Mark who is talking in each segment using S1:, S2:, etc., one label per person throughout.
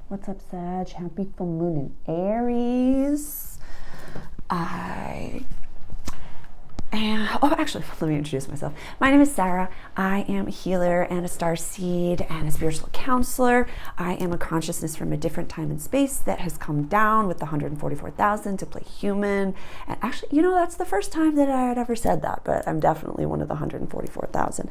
S1: What's up, Sag? Happy full moon in Aries. Actually, let me introduce myself. My name is Sarah. I am a healer and a star seed and a spiritual counselor. I am a consciousness from a different time and space that has come down with the 144,000 to play human. And actually, that's the first time that I had ever said that, but I'm definitely one of the 144,000.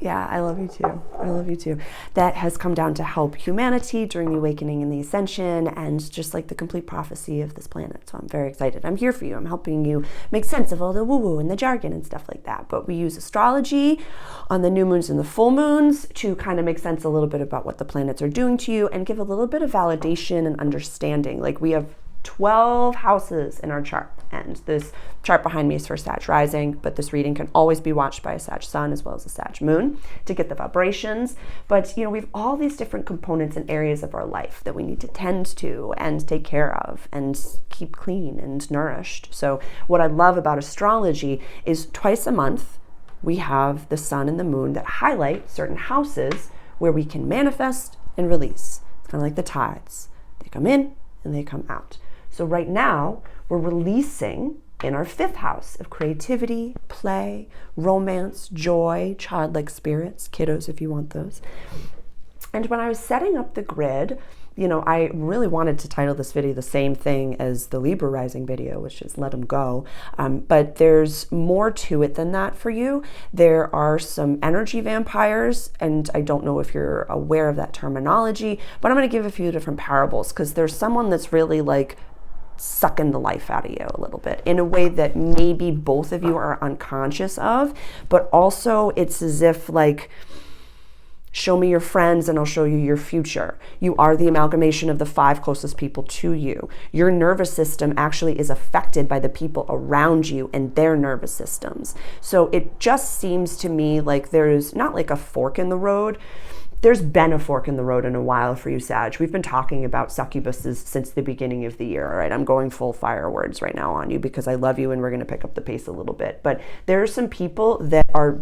S1: Yeah, I love you too. I love you too. That has come down to help humanity during the awakening and the ascension and just like the complete prophecy of this planet. So I'm very excited. I'm here for you. I'm helping you make sense of all the woo-woo and the jargon and stuff like that. But we use astrology on the new moons and the full moons to kind of make sense a little bit about what the planets are doing to you and give a little bit of validation and understanding. Like we have 12 houses in our chart, and this chart behind me is for Sag rising, but this reading can always be watched by a Sag sun as well as a Sag moon to get the vibrations. But we have all these different components and areas of our life that we need to tend to and take care of and keep clean and nourished. So what I love about astrology is twice a month we have the sun and the moon that highlight certain houses where we can manifest and release. It's kind of like the tides. They come in and they come out. So right now, we're releasing in our 5th house of creativity, play, romance, joy, childlike spirits, kiddos if you want those. And when I was setting up the grid, I really wanted to title this video the same thing as the Libra rising video, which is Let 'em Go. But there's more to it than that for you. There are some energy vampires, and I don't know if you're aware of that terminology, but I'm going to give a few different parables because there's someone that's really like sucking the life out of you a little bit in a way that maybe both of you are unconscious of, but also it's as if like, show me your friends and I'll show you your future. You are the amalgamation of the 5 closest people to you. Your nervous system actually is affected by the people around you and their nervous systems. So it just seems to me like there's not like a fork in the road. There's been a fork in the road in a while for you, Sag. We've been talking about succubuses since the beginning of the year, all right? I'm going full fire words right now on you because I love you and we're going to pick up the pace a little bit. But there are some people that are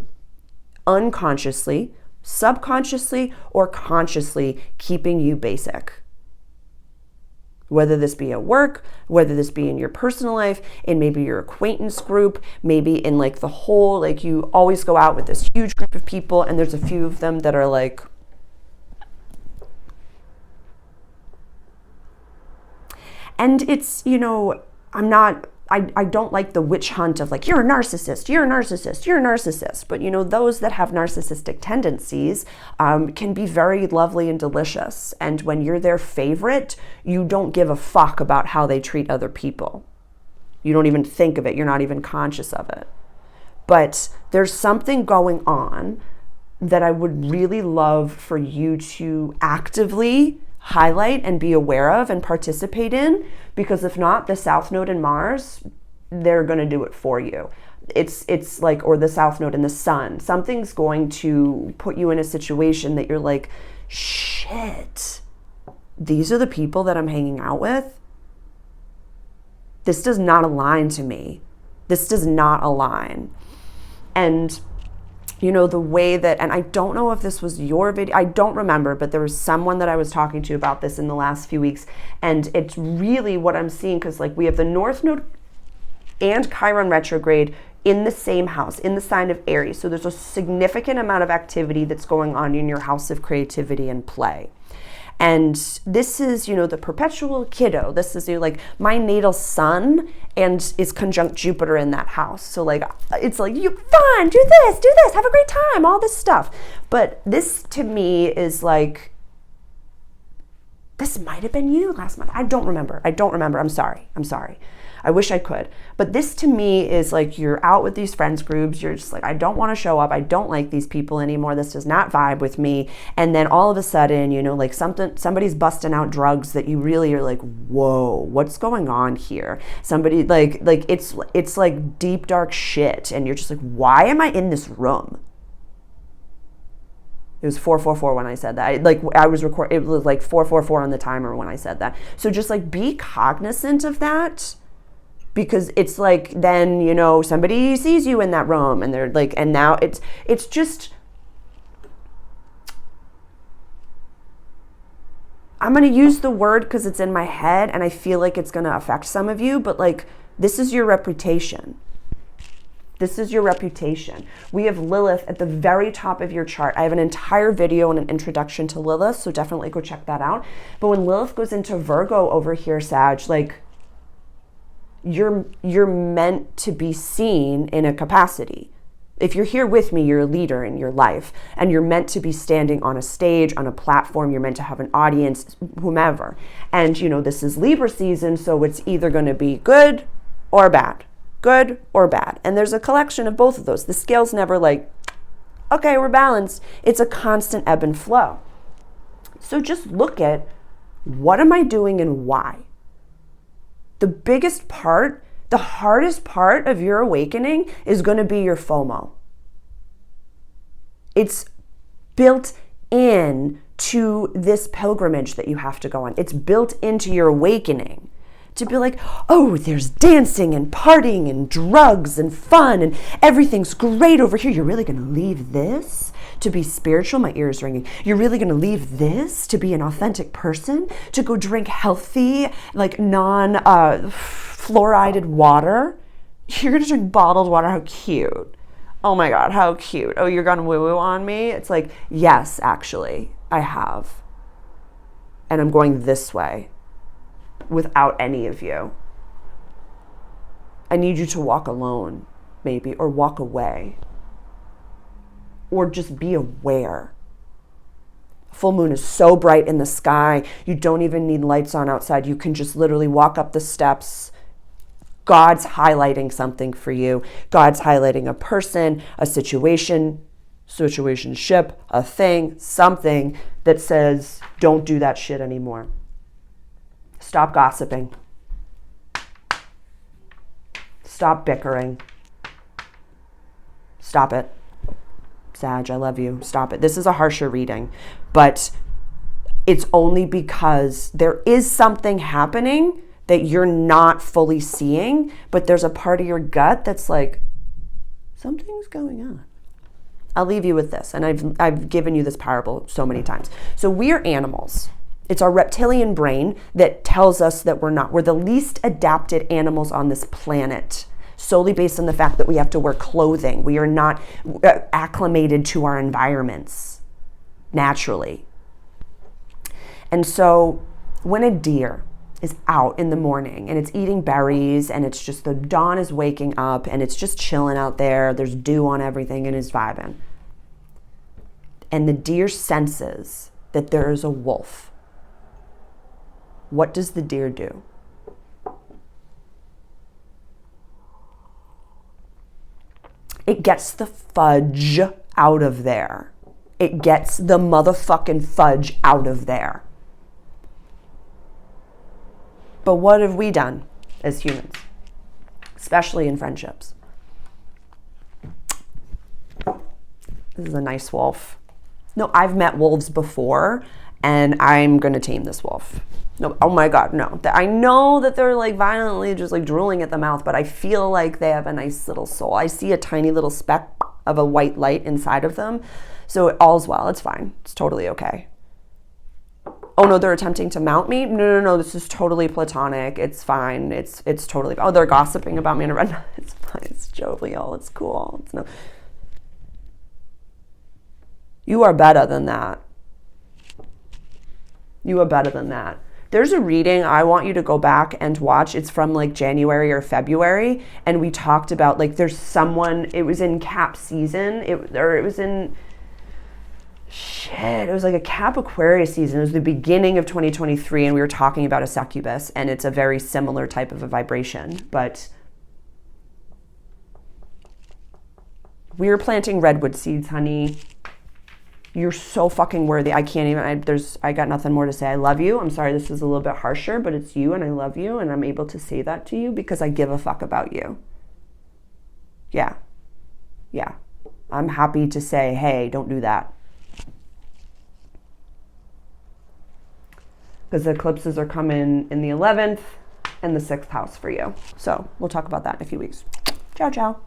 S1: unconsciously, subconsciously, or consciously keeping you basic. Whether this be at work, whether this be in your personal life, in maybe your acquaintance group, maybe in like the whole, like you always go out with this huge group of people and there's a few of them that are like, and it's, I don't like the witch hunt of like, you're a narcissist, you're a narcissist, you're a narcissist. But those that have narcissistic tendencies can be very lovely and delicious. And when you're their favorite, you don't give a fuck about how they treat other people. You don't even think of it. You're not even conscious of it. But there's something going on that I would really love for you to actively highlight and be aware of and participate in, because if not, the South Node in Mars, they're going to do it for you. It's like, or the South Node in the Sun, something's going to put you in a situation that you're like, shit, these are the people that I'm hanging out with. This does not align to me. This does not align. And the way that, and I don't know if this was your video, I don't remember, but there was someone that I was talking to about this in the last few weeks, and it's really what I'm seeing, because like we have the North Node and Chiron retrograde in the same house, in the sign of Aries. So there's a significant amount of activity that's going on in your house of creativity and play. And this is, the perpetual kiddo. This is like my natal sun and is conjunct Jupiter in that house. So like, it's like, you fun, do this, have a great time, all this stuff. But this to me is like, this might've been you last month. I don't remember. I'm sorry. I wish I could. But this to me is like, you're out with these friends groups. You're just like, I don't want to show up. I don't like these people anymore. This does not vibe with me. And then all of a sudden, like somebody's busting out drugs that you really are like, whoa, what's going on here? Somebody like it's like deep, dark shit. And you're just like, why am I in this room? It was 4:44 when I said that. It was like 4:44 on the timer when I said that. So just like be cognizant of that. Because it's like, then, somebody sees you in that room and they're like, and now it's just, I'm going to use the word because it's in my head and I feel like it's going to affect some of you, but like, this is your reputation. This is your reputation. We have Lilith at the very top of your chart. I have an entire video and an introduction to Lilith, so definitely go check that out. But when Lilith goes into Virgo over here, Sag, like, you're meant to be seen in a capacity. If you're here with me, you're a leader in your life, and you're meant to be standing on a stage, on a platform. You're meant to have an audience, whomever. And, you know, this is Libra season, so it's either going to be good or bad. Good or bad. And there's a collection of both of those. The scale's never like, okay, we're balanced. It's a constant ebb and flow. So just look at, what am I doing and why? The biggest part, the hardest part of your awakening is going to be your FOMO. It's built in to this pilgrimage that you have to go on. It's built into your awakening. To be like, oh, there's dancing and partying and drugs and fun and everything's great over here. You're really going to leave this to be spiritual? My ear is ringing. You're really going to leave this to be an authentic person? To go drink healthy, like non-fluoridated water? You're going to drink bottled water? How cute. Oh my God, how cute. Oh, you're going woo-woo on me? It's like, yes, actually, I have. And I'm going this way. Without any of you. I need you to walk alone, maybe, or walk away. Or just be aware. Full moon is so bright in the sky, you don't even need lights on outside. You can just literally walk up the steps. God's highlighting something for you. God's highlighting a person, a situation, situationship, a thing, something that says, don't do that shit anymore. Stop gossiping. Stop bickering. Stop it. Sag, I love you. Stop it. This is a harsher reading, but it's only because there is something happening that you're not fully seeing, but there's a part of your gut that's like, something's going on. I'll leave you with this, and I've given you this parable so many times. So we are animals. It's our reptilian brain that tells us that we're the least adapted animals on this planet, solely based on the fact that we have to wear clothing. We are not acclimated to our environments naturally. And so when a deer is out in the morning and it's eating berries and it's just the dawn is waking up and it's just chilling out there, there's dew on everything and is vibing. And the deer senses that there is a wolf. What does the deer do? It gets the fudge out of there. It gets the motherfucking fudge out of there. But what have we done as humans? Especially in friendships. This is a nice wolf. No, I've met wolves before, and I'm going to tame this wolf. No, oh my God, no. I know that they're like violently just like drooling at the mouth, but I feel like they have a nice little soul. I see a tiny little speck of a white light inside of them. So all's well, it's fine. It's totally okay. Oh no, they're attempting to mount me? No, this is totally platonic. It's fine. It's totally, oh, they're gossiping about me in a red. It's fine, it's jovial, it's cool. It's no. You are better than that. You are better than that. There's a reading I want you to go back and watch. It's from like January or February. And we talked about like there's someone, it was in Cap season. It was like a Cap Aquarius season. It was the beginning of 2023. And we were talking about a succubus. And it's a very similar type of a vibration. But we were planting redwood seeds, honey. You're so fucking worthy. I can't even, I got nothing more to say. I love you. I'm sorry this is a little bit harsher, but it's you and I love you and I'm able to say that to you because I give a fuck about you. Yeah. I'm happy to say, hey, don't do that. Because the eclipses are coming in the 11th and the 6th house for you. So we'll talk about that in a few weeks. Ciao, ciao.